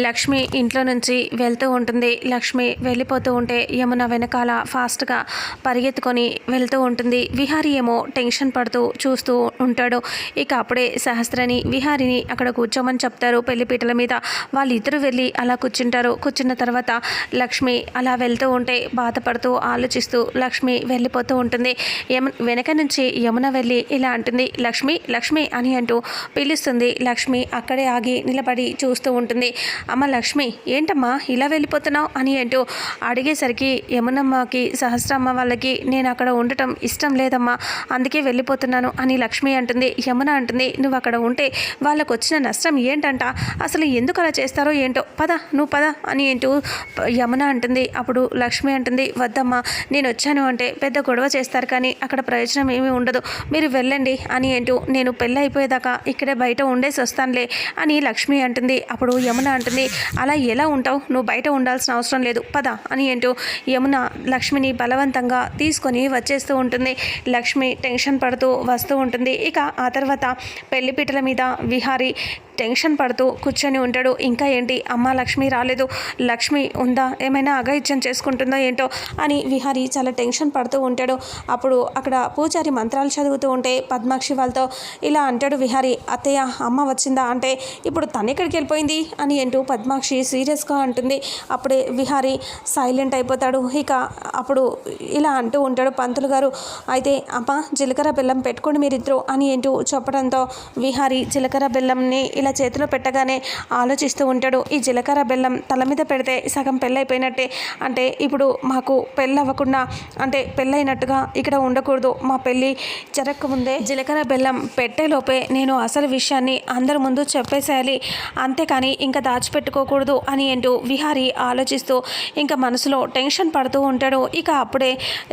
లక్ష్మి ఇంట్లో నుంచి వెళ్తూ ఉంటుంది. లక్ష్మి వెళ్ళిపోతూ ఉంటే యమున వెనకాల ఫాస్ట్గా పరిగెత్తుకొని వెళ్తూ ఉంటుంది. విహారీ ఏమో టెన్షన్ పడుతూ చూస్తూ ఉంటాడు. ఇక అప్పుడే సహస్రని విహారిని అక్కడ కూర్చోమని చెప్తారు పెళ్లిపీటల మీద. వాళ్ళిద్దరూ వెళ్ళి అలా కూర్చుంటారు. కూర్చున్న తర్వాత లక్ష్మి అలా వెళ్తూ ఉంటే బాధపడుతూ ఆలోచిస్తూ లక్ష్మి వెళ్ళిపోతూ ఉంటుంది. వెనక నుంచి యమున వెళ్ళి ఇలా అంటుంది, లక్ష్మి లక్ష్మి అని అంటూ పిలుస్తుంది. లక్ష్మి అక్కడే ఆగి నిలబడి చూస్తూ ఉంటుంది. అమ్మ లక్ష్మి ఏంటమ్మా ఇలా వెళ్ళిపోతున్నావు అని అంటూ అడిగేసరికి యమునమ్మకి సహస్రమ్మ వాళ్ళకి నేను అక్కడ ఉండటం ఇష్టం లేదమ్మా, అందుకే వెళ్ళిపోతున్నాను అని లక్ష్మి అంటుంది. యమున అంటుంది, నువ్వు అక్కడ ఉంటే వాళ్ళకు వచ్చిన నష్టం ఏంటంట, అసలు ఎందుకు అలా చేస్తారో ఏంటో, పద నువ్వు పద అని అంటూ యమున అంటుంది. అప్పుడు లక్ష్మి అంటుంది, వద్దమ్మా నేను వచ్చాను అంటే పెద్ద గొడవ చేస్తారు కానీ అక్కడ ప్రయోజనం ఏమీ ఉండదు, మీరు వెళ్ళండి అని అంటూ నేను పెళ్ళి అయిపోయేదాకా ఇక్కడే బయట ఉండేసి వస్తానులే అని లక్ష్మి అంటుంది. అప్పుడు యమున అంటుంది, అలా ఎలా ఉంటావు, నువ్వు బయట ఉండాల్సిన అవసరం లేదు పద అని అంటూ యమున లక్ష్మిని బలవంతంగా తీసుకొని వచ్చేస్తూ ఉంటుంది. లక్ష్మి టెన్షన్ పడుతూ వస్తూ ఉంటుంది. ఇక ఆ తర్వాత పెళ్లిపీటల మీద విహారీ టెన్షన్ పడుతూ కూర్చొని ఉంటాడు. ఇంకా ఏంటి అమ్మ లక్ష్మి రాలేదు, లక్ష్మి ఉందా, ఏమైనా అఘాయిత్యం చేసుకుంటుందో ఏంటో అని విహారీ చాలా టెన్షన్ పడుతూ ఉంటాడు. అప్పుడు అక్కడ పూజారి మంత్రాలు చదువుతూ ఉంటే పద్మాక్షి వాళ్ళతో ఇలా అంటాడు విహారీ, అత్తయ్య అమ్మ వచ్చిందా అంటే ఇప్పుడు తను ఎక్కడికి వెళ్ళిపోయింది అని అంటూ పద్మాక్షి సీరియస్గా అంటుంది. అప్పుడే విహారీ సైలెంట్ అయిపోతాడు. ఇక అప్పుడు ఇలా అంటూ ఉంటాడు, పంతులు గారు అయితే అమ్మ జీలకర్ర బెల్లం పెట్టుకోండి మీరిద్దరు అని అంటూ చెప్పడంతో విహారీ జీలకర్ర బెల్లంని ఇలా చేతిలో పెట్టగానే ఆలోచిస్తూ ఉంటాడు. ఈ జీలకర్ర బెల్లం తల మీద పెడితే సగం పెళ్ళైపోయినట్టే, అంటే ఇప్పుడు మాకు పెళ్ళి అవ్వకుండా అంటే పెళ్ళైనట్టుగా ఇక్కడ ఉండకూడదు, మా పెళ్ళి జరగకముందే జీలకర్ర బెల్లం పెట్టేలోపే నేను అసలు విషయాన్ని అందరి ముందు చెప్పేసేయాలి, అంతేకాని ఇంకా దాచిపెట్టుకోకూడదు అని అంటూ విహారీ ఆలోచిస్తూ ఇంకా మనసులో టెన్షన్ పడుతూ ఉంటాడు. ఇక అప్పుడే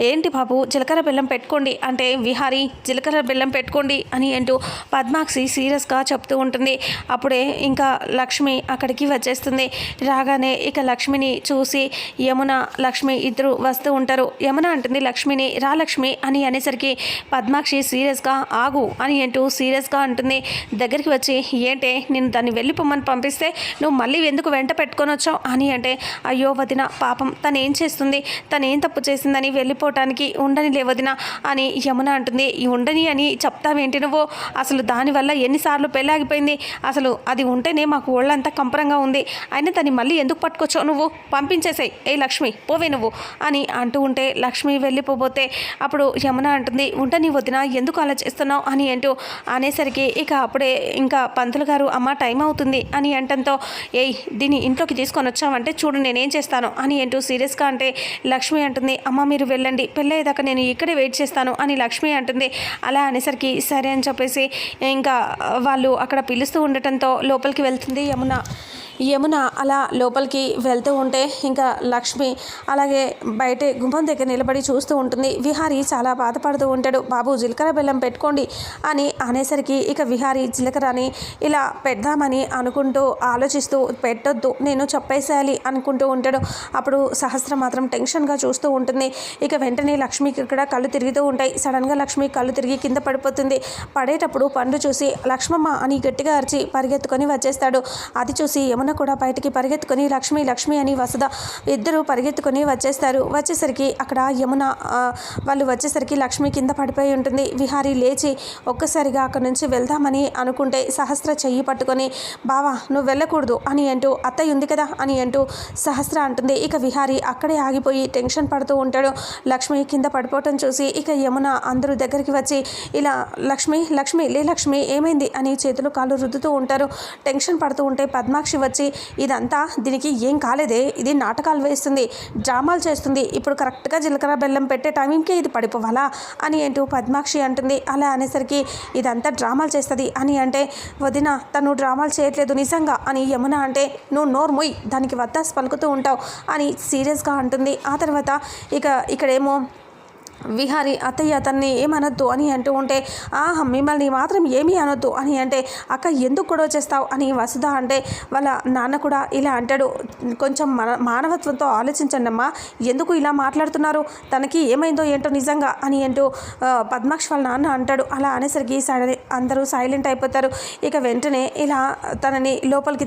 ఏంటి బాబు జీలకర్ర బెల్లం పెట్టుకోండి అంటే విహారీ జీలకర్ర బెల్లం పెట్టుకోండి అని అంటూ పద్మాక్షి సీరియస్గా చెప్తూ ఉంటుంది. అప్పుడే ఇంకా లక్ష్మి అక్కడికి వచ్చేస్తుంది. రాగానే ఇక లక్ష్మిని చూసి యమున లక్ష్మి ఇద్దరు వస్తూ ఉంటారు. యమున అంటుంది లక్ష్మిని, రా లక్ష్మి అని అనేసరికి పద్మాక్షి సీరియస్గా ఆగు అని అంటూ సీరియస్గా అంటుంది. దగ్గరికి వచ్చి ఏంటే నేను దాన్ని వెళ్ళిపోమ్మని పంపిస్తే నువ్వు మళ్ళీ ఎందుకు వెంట పెట్టుకొని వచ్చావు అని అంటే, అయ్యో వదిన పాపం తను ఏం చేస్తుంది, తను ఏం తప్పు చేసిందని వెళ్ళిపోవటానికి ఉండని లే వదిన అని యమున అంటుంది. ఈ ఉండని అని చెప్తావేంటి నువ్వు, అసలు దానివల్ల ఎన్నిసార్లు పెళ్ళాగిపోయింది, అసలు అది ఉంటేనే మాకు ఒళ్ళంతా కంపరంగా ఉంది, అయినా తను మళ్ళీ ఎందుకు పట్టుకొచ్చావు, నువ్వు పంపించేసాయి ఏ లక్ష్మి పోవే నువ్వు అని అంటూ ఉంటే లక్ష్మి వెళ్ళిపోతే అప్పుడు యమున అంటుంది, ఉండని వదిన ఎందుకు అలా చేస్తున్నావు అని అంటూ అనేసరికి ఇక అప్పుడే ఇంకా పంతులు గారు అమ్మ టైం అవుతుంది అని అంటంతో ఏయ్ దీన్ని ఇంట్లోకి తీసుకొని వచ్చామంటే చూడు నేనేం చేస్తాను అని అంటూ సీరియస్గా అంటే లక్ష్మి అంటుంది, అమ్మ మీరు వెళ్ళండి పెళ్ళయ్యేదాకా నేను ఇక్కడే వెయిట్ చేస్తాను అని లక్ష్మి అంటుంది. అలా అనేసరికి సరే అని చెప్పేసి ఇంకా వాళ్ళు అక్కడ పిలుస్తూ ఉండటంతో లోపలికి వెళ్తుంది యమున. యమున అలా లోపలికి వెళ్తూ ఉంటే ఇంకా లక్ష్మి అలాగే బయట గుమ్మం దగ్గర నిలబడి చూస్తూ ఉంటుంది. విహారీ చాలా బాధపడుతూ ఉంటాడు. బాబు జీలకర్ర బెల్లం పెట్టుకోండి అని అనేసరికి ఇక విహారీ జీలకర్రని ఇలా పెడదామని అనుకుంటూ ఆలోచిస్తూ పెట్టొద్దు నేను చెప్పేసేయాలి అనుకుంటూ ఉంటాడు. అప్పుడు సహస్ర మాత్రం టెన్షన్గా చూస్తూ ఉంటుంది. ఇక వెంటనే లక్ష్మికి ఇక్కడ కళ్ళు తిరుగుతూ ఉంటాయి. సడన్గా లక్ష్మి కళ్ళు తిరిగి కింద పడిపోతుంది. పడేటప్పుడు పండు చూసి లక్ష్మమ్మ అని గట్టిగా అరిచి పరిగెత్తుకొని వచ్చేస్తాడు. అది చూసి యమున కూడా బయటికి పరిగెత్తుకొని లక్ష్మి లక్ష్మి అని వసుధ ఇద్దరు పరిగెత్తుకొని వచ్చేస్తారు. వచ్చేసరికి అక్కడ యమున వాళ్ళు వచ్చేసరికి లక్ష్మి కింద పడిపోయి ఉంటుంది. విహారీ లేచి ఒక్కసారిగా అక్కడి నుంచి వెళ్దామని అనుకుంటే సహస్ర చెయ్యి పట్టుకొని బావా నువ్వు వెళ్ళకూడదు అని అంటూ అత్తయ్య ఉంది కదా అని అంటూ సహస్ర అంటుంది. ఇక విహారీ అక్కడే ఆగిపోయి టెన్షన్ పడుతూ ఉంటాడు. లక్ష్మి కింద పడిపోవటం చూసి ఇక యమున అందరూ దగ్గరికి వచ్చి ఇలా లక్ష్మి లక్ష్మి లే లక్ష్మి ఏమైంది అని చేతులు కాళ్ళు రుద్దుతూ ఉంటారు. టెన్షన్ పడుతూ ఉంటే పద్మాక్షి వచ్చి ఇదంతా దీనికి ఏం కాలేదే, ఇది నాటకాలు వేస్తుంది, డ్రామాలు చేస్తుంది, ఇప్పుడు కరెక్ట్గా జీలకర్ర బెల్లం పెట్టే టైంకే ఇది పడిపోవాలా అని అంటూ పద్మాక్షి అంటుంది. అలా అనేసరికి ఇదంతా డ్రామాలు చేస్తుంది అని అంటే వదిన తను డ్రామాలు చేయట్లేదు నిజంగా అని యమున అంటే నువ్వు నోరు మొయ్ దానికి వత్తాసు పలుకుతూ ఉంటావు అని సీరియస్గా అంటుంది. ఆ తర్వాత ఇక్కడేమో విహారి అత్తయ్య అతన్ని ఏమనొద్దు అని అంటూ ఉంటే మిమ్మల్ని మాత్రం ఏమీ అనొద్దు అని అంటే అక్క ఎందుకు గొడవ చేస్తావు అని వసుధ అంటే వాళ్ళ నాన్న కూడా ఇలా అంటాడు. కొంచెం మానవత్వంతో ఆలోచించండి అమ్మా, ఎందుకు ఇలా మాట్లాడుతున్నారు, తనకి ఏమైందో ఏంటో నిజంగా అని అంటూ పద్మాక్ష వాళ్ళ నాన్న అంటాడు. అలా అనేసరికి అందరూ సైలెంట్ అయిపోతారు. ఇక వెంటనే ఇలా తనని లోపలికి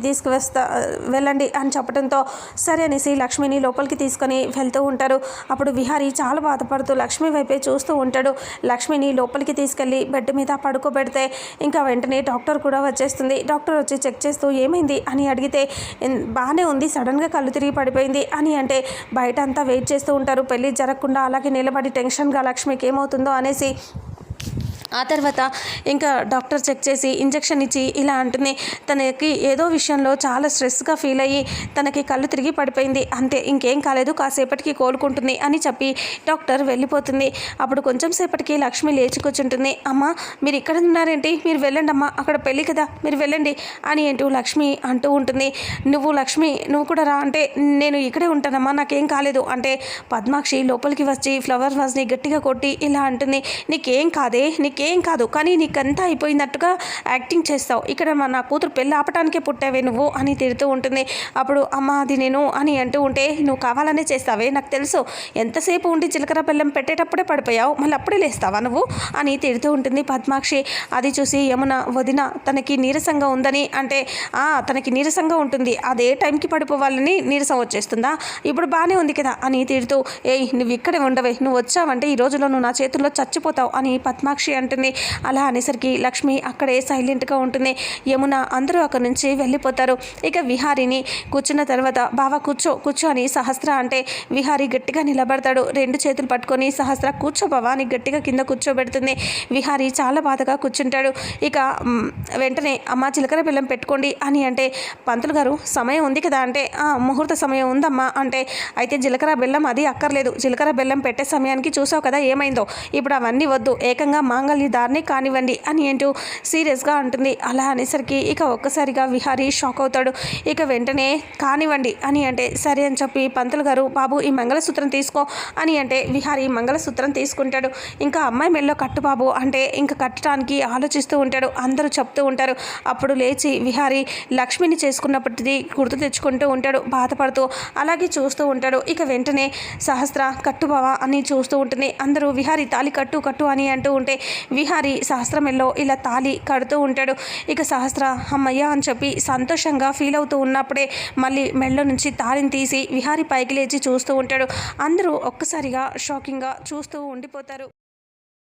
వెళ్ళండి అని చెప్పడంతో సరే అనేసి లక్ష్మిని లోపలికి తీసుకొని వెళ్తూ ఉంటారు. అప్పుడు విహారి చాలా బాధపడుతూ లక్ష్మి వైపే చూస్తూ ఉంటాడు. లక్ష్మిని లోపలికి తీసుకెళ్ళి బెడ్ మీద పడుకోబెడితే ఇంకా వెంటనే డాక్టర్ కూడా వచ్చేస్తుంది. డాక్టర్ వచ్చి చెక్ చేస్తూ ఏమైంది అని అడిగితే బాగానే ఉంది, సడన్గా కళ్ళు తిరిగి పడిపోయింది అని అంటే బయట అంతా వెయిట్ చేస్తూ ఉంటారు. పెళ్ళి జరగకుండా అలాగే నిలబడి టెన్షన్గా లక్ష్మికి ఏమవుతుందో అనేసి. ఆ తర్వాత ఇంకా డాక్టర్ చెక్ చేసి ఇంజెక్షన్ ఇచ్చి ఇలా అంటుంది, తనకి ఏదో విషయంలో చాలా స్ట్రెస్గా ఫీల్ అయ్యి తనకి కళ్ళు తిరిగి పడిపోయింది, అంతే, ఇంకేం కాలేదు, కాసేపటికి కోలుకుంటుంది అని చెప్పి డాక్టర్ వెళ్ళిపోతుంది. అప్పుడు కొంచెం సేపటికి లక్ష్మి లేచి కూర్చుంటుంది. అమ్మ మీరు ఇక్కడ ఉన్నారేంటి, మీరు వెళ్ళండి అమ్మా, అక్కడ పెళ్ళి కదా, మీరు వెళ్ళండి అని అంటూ లక్ష్మి అంటూ ఉంటుంది. లక్ష్మి నువ్వు కూడా రా అంటే నేను ఇక్కడే ఉంటానమ్మా, నాకేం కాలేదు అంటే పద్మాక్షి లోపలికి వచ్చి ఫ్లవర్ వాజ్ని గట్టిగా కొట్టి ఇలా అంటుంది, నీకేం కాదే, నీకేం కాదు, కానీ నీకంతా అయిపోయినట్టుగా యాక్టింగ్ చేస్తావు, ఇక్కడ నా కూతురు పెళ్ళి ఆపటానికే పుట్టావే నువ్వు అని తిడుతూ ఉంటుంది. అప్పుడు అమ్మ అది నేను అని అంటూ ఉంటే నువ్వు కావాలనే చేస్తావే, నాకు తెలుసు, ఎంతసేపు ఉండి జీలకర్ర బెల్లం పెట్టేటప్పుడే పడిపోయావు, మళ్ళీ అప్పుడే లేస్తావా నువ్వు అని తిడుతూ ఉంటుంది పద్మాక్షి. అది చూసి యమున వదిన తనకి నీరసంగా ఉందని అంటే తనకి నీరసంగా ఉంటుంది, అదే టైంకి పడిపోవాలని నీరసం వచ్చేస్తుందా, ఇప్పుడు బాగానే ఉంది కదా అని తిడుతూ నువ్వు ఇక్కడే ఉండవే, నువ్వు వచ్చావంటే ఈ రోజులో నువ్వు నా చేతుల్లో చచ్చిపోతావు అని పద్మాక్షి అంటుంది. అలా అనేసరికి లక్ష్మి అక్కడే సైలెంట్గా ఉంటుంది. యమున అందరూ అక్కడి నుంచి వెళ్ళిపోతారు. ఇక విహారిని కూర్చున్న తర్వాత బావా కూర్చో కూర్చో అని సహస్ర అంటే విహారి గట్టిగా నిలబడతాడు. రెండు చేతులు పట్టుకొని సహస్ర కూర్చో బావా అని గట్టిగా కింద కూర్చోబెడుతుంది. విహారి చాలా బాధగా కూర్చుంటాడు. ఇక వెంటనే అమ్మ జీలకర్ర బెల్లం పెట్టుకోండి అని అంటే పంతులు గారు సమయం ఉంది కదా అంటే ముహూర్త సమయం ఉందమ్మా అంటే అయితే జీలకర్ర బెల్లం అది అక్కర్లేదు, జీలకర్ర బెల్లం పెట్టే సమయానికి చూసావు కదా ఏమైందో, ఇప్పుడు అవన్నీ వద్దు, ఏకంగా మాంగళ్య దారిని కానివ్వండి అని అంటూ సీరియస్గా అంటుంది. అలా అనేసరికి ఇక ఒక్కసారిగా విహారీ షాక్ అవుతాడు. ఇక వెంటనే కానివ్వండి అని అంటే సరే అని చెప్పి పంతులు గారు బాబు ఈ మంగళసూత్రం తీసుకో అని అంటే విహారీ మంగళసూత్రం తీసుకుంటాడు. ఇంకా అమ్మాయి మెల్లో కట్టు బాబు అంటే ఇంకా కట్టడానికి ఆలోచిస్తూ ఉంటాడు. అందరూ చెప్తూ ఉంటారు. అప్పుడు లేచి విహారీ లక్ష్మిని చేసుకున్నప్పటికీ గుర్తు తెచ్చుకుంటూ ఉంటాడు, బాధపడుతూ అలాగే చూస్తూ ఉంటాడు. ఇక వెంటనే సహస్ర కట్టు బావా అని చూస్తూ ఉంటుంది. అందరూ విహారీ తాళి కట్టు కట్టు అని అంటూ ఉంటే విహారీ సహస్రమెల్లో ఇలా తాళి కడుతూ ఉంటాడు. ఇక సహస్ర అమ్మయ్య అని చెప్పి సంతోషంగా ఫీల్ అవుతూ ఉన్నప్పుడే మళ్ళీ మెళ్ళ నుంచి తాళిని తీసి విహారీ పైకి లేచి చూస్తూ ఉంటాడు. అందరూ ఒక్కసారిగా షాకింగ్గా చూస్తూ ఉండిపోతారు.